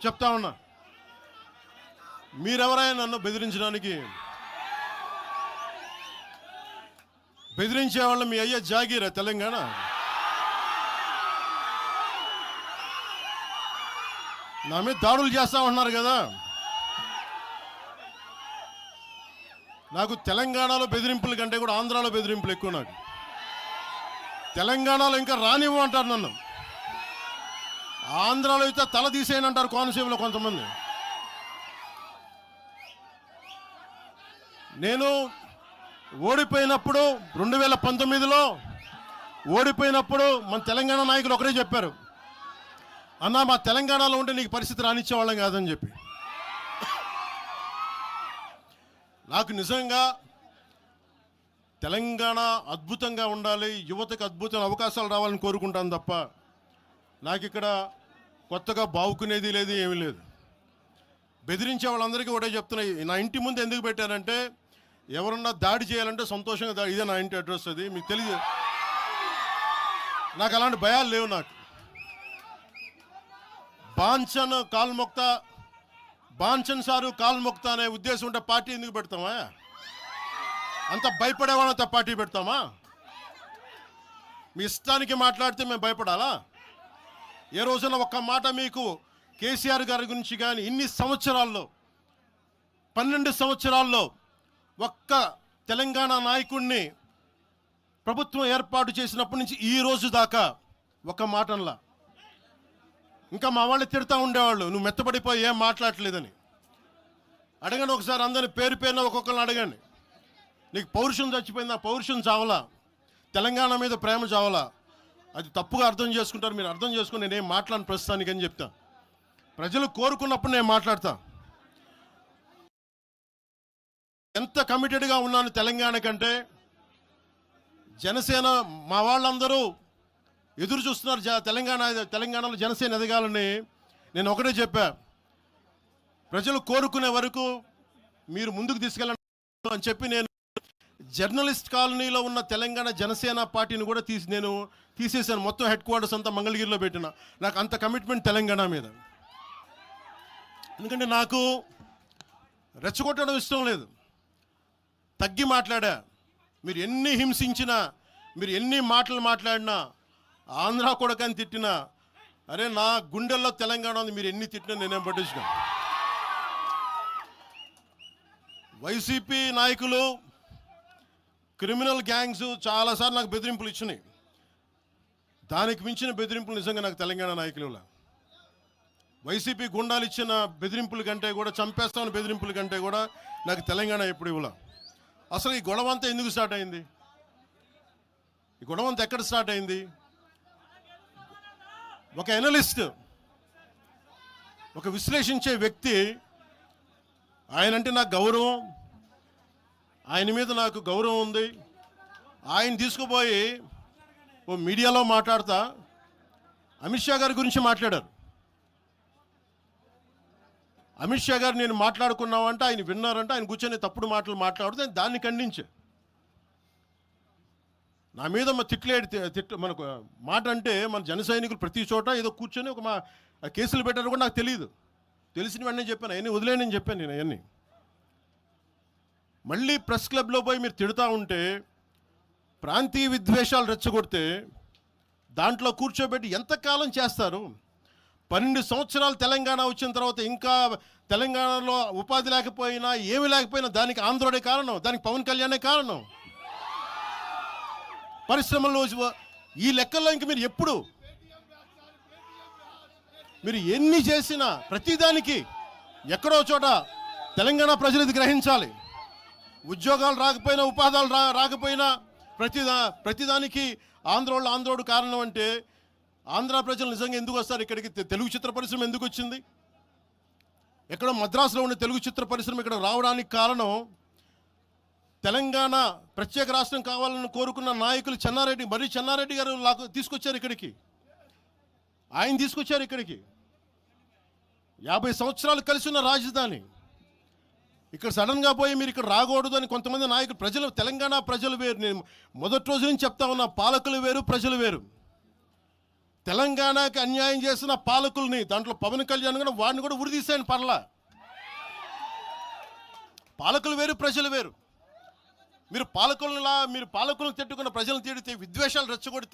చెప్తా ఉన్నా. మీరెవరైనా నన్ను బెదిరించడానికి? బెదిరించే వాళ్ళు మీ అయ్యే జాగీరా తెలంగాణ? నా మీద దాడులు చేస్తా ఉన్నారు కదా. నాకు తెలంగాణలో బెదిరింపుల కంటే కూడా ఆంధ్రాలో బెదిరింపులు ఎక్కువ. నాకు తెలంగాణలో ఇంకా రానివ్వు అంటారు నన్ను. ఆంధ్రాలో అయితే తల తీసేయని అంటారు కోనసీమలో కొంతమంది. నేను ఓడిపోయినప్పుడు 2019లో ఓడిపోయినప్పుడు మన తెలంగాణ నాయకులు ఒకరే చెప్పారు, అన్నా మా తెలంగాణలో ఉంటే నీకు పరిస్థితి రానిచ్చేవాళ్ళం కాదని చెప్పి. నాకు నిజంగా తెలంగాణ అద్భుతంగా ఉండాలి, యువతకు అద్భుతమైన అవకాశాలు రావాలని కోరుకుంటాను తప్ప నాకు ఇక్కడ కొత్తగా బావుకునేది లేదు, ఏమీ లేదు. బెదిరించే వాళ్ళందరికీ ఒకటే చెప్తున్నాయి. నా ఇంటి ముందు ఎందుకు పెట్టారంటే ఎవరన్నా దాడి చేయాలంటే సంతోషంగా ఇదే నా ఇంటి అడ్రస్, అది మీకు తెలియదు. నాకు అలాంటి భయాలు లేవు. నాకు బాంచన్ సారు కాల్మొక్తా అనే ఉద్దేశం ఉంటే పార్టీ ఎందుకు పెడతామా? అంత భయపడేవాళ్ళంతా పార్టీ పెడతామా? మీ ఇష్టానికి మాట్లాడితే మేము భయపడాలా? ఏ రోజున ఒక్క మాట మీకు కేసీఆర్ గారి గురించి కానీ ఇన్ని సంవత్సరాల్లో 12 సంవత్సరాల్లో ఒక్క తెలంగాణ నాయకుడిని ప్రభుత్వం ఏర్పాటు చేసినప్పటి నుంచి ఈ రోజు దాకా ఒక మాటంలా. ఇంకా మా వాళ్ళు తిడతా ఉండేవాళ్ళు, నువ్వు మెత్తబడిపోయి ఏం మాట్లాడలేదని. అడగండి ఒకసారి అందరిని పేరు పేరున ఒక్కొక్కరిని అడగండి. నీకు పౌరుషం చచ్చిపోయిందా? పౌరుషం చావలా, తెలంగాణ మీద ప్రేమ చావలా. అది తప్పుగా అర్థం చేసుకుంటారు. మీరు అర్థం చేసుకుని నేనేం మాట్లాడను ప్రస్తుతానికి అని చెప్తా. ప్రజలు కోరుకున్నప్పుడు నేను మాట్లాడతా. ఎంత కమిటెడ్గా ఉన్నాను తెలంగాణ కంటే. జనసేన మా వాళ్ళందరూ ఎదురు చూస్తున్నారు తెలంగాణలో జనసేన ఎదగాలని. నేను ఒకటే చెప్పా, ప్రజలు కోరుకునే వరకు మీరు ముందుకు తీసుకెళ్ళండి అని చెప్పి నేను జర్నలిస్ట్ కాలనీలో ఉన్న తెలంగాణ జనసేన పార్టీని కూడా నేను తీసేసాను. మొత్తం హెడ్ క్వార్టర్స్ అంతా మంగళగిరిలో పెట్టిన. నాకు అంత కమిట్మెంట్ తెలంగాణ మీద. ఎందుకంటే నాకు రెచ్చగొట్టడం ఇష్టం లేదు. తగ్గి మాట్లాడా. మీరు ఎన్ని హింసించినా, మీరు ఎన్ని మాటలు మాట్లాడినా, ఆంధ్ర కొడకని తిట్టినా, అరే నా గుండెల్లో తెలంగాణ ఉంది, మీరు ఎన్ని తిట్టినా నేనేం పట్టించుకోను. వైసీపీ నాయకులు, క్రిమినల్ గ్యాంగ్స్ చాలాసార్లు నాకు బెదిరింపులు ఇచ్చినాయి. దానికి మించిన బెదిరింపులు నిజంగా నాకు తెలంగాణ నాయకులు. వైసీపీ గుండాలు ఇచ్చిన బెదిరింపుల కంటే కూడా, చంపేస్తామని బెదిరింపుల కంటే కూడా నాకు తెలంగాణ ఎప్పుడు ఇవ్వాల. అసలు ఈ గొడవ అంతా ఎందుకు స్టార్ట్ అయింది? ఈ గొడవ అంతా ఎక్కడ స్టార్ట్ అయింది? ఒక ఎనలిస్ట్, ఒక విశ్లేషించే వ్యక్తి, ఆయనంటే నాకు గౌరవం, ఆయన మీద నాకు గౌరవం ఉంది. ఆయన తీసుకుపోయి ఓ మీడియాలో మాట్లాడతా అమిత్ షా గారి గురించి మాట్లాడారు. అమిత్ షా గారు నేను మాట్లాడుకున్నామంటే ఆయన విన్నారంటే ఆయన కూర్చొని తప్పుడు మాటలు మాట్లాడుతూ దాన్ని ఖండించే. నా మీద మనకు మాట అంటే మన జన సైనికులు ప్రతి చోట ఏదో కూర్చొని ఒక కేసులు పెట్టారు కూడా నాకు తెలియదు. తెలిసిన వెంటనే చెప్పాను, అవన్నీ వదిలేనని చెప్పాను నేను. అవన్నీ మళ్ళీ ప్రెస్ క్లబ్లో పోయి మీరు తిడుతూ ఉంటే, ప్రాంతీయ విద్వేషాలు రెచ్చగొడితే దాంట్లో కూర్చోబెట్టి ఎంతకాలం చేస్తారు? 12 సంవత్సరాలు తెలంగాణ వచ్చిన తర్వాత ఇంకా తెలంగాణలో ఉపాధి లేకపోయినా, ఏమి లేకపోయినా దానికి ఆంధ్రుడే కారణం, దానికి పవన్ కళ్యాణే కారణం. పరిశ్రమల్లో ఈ లెక్కల్లో ఇంక మీరు ఎప్పుడు మీరు ఎన్ని చేసినా ప్రతిదానికి ఎక్కడో చోట తెలంగాణ ప్రజలు ఇది గ్రహించాలి. ఉద్యోగాలు రాకపోయినా, ఉపాధాలు రాకపోయినా ప్రతిదానికి ఆంధ్రోడు కారణం అంటే ఆంధ్ర ప్రజలు నిజంగా ఎందుకు వస్తారు ఇక్కడికి? తెలుగు చిత్ర పరిశ్రమ ఎందుకు వచ్చింది? ఎక్కడో మద్రాసులో ఉండే తెలుగు చిత్ర పరిశ్రమ ఇక్కడ రావడానికి కారణం తెలంగాణ ప్రత్యేక రాష్ట్రం కావాలని కోరుకున్న నాయకులు చెన్నారెడ్డి గారు తీసుకొచ్చారు ఇక్కడికి. ఆయన తీసుకొచ్చారు ఇక్కడికి. 50 సంవత్సరాలు కలిసి ఉన్న రాజధాని ఇక్కడ సడన్గా పోయి మీరు ఇక్కడ రాకూడదు అని కొంతమంది నాయకులు, తెలంగాణ ప్రజలు వేరు. నేను మొదటి రోజు నుంచి చెప్తా ఉన్నా, పాలకులు వేరు, ప్రజలు వేరు. తెలంగాణకి అన్యాయం చేసిన పాలకుల్ని, దాంట్లో పవన్ కళ్యాణ్ కూడా వాడిని కూడా ఉరిదీసాను పర్లా. పాలకులు వేరు, ప్రజలు వేరు. మీరు పాలకులను తిట్టుకున్న ప్రజలను తిడితే, విద్వేషాలు రెచ్చగొడితే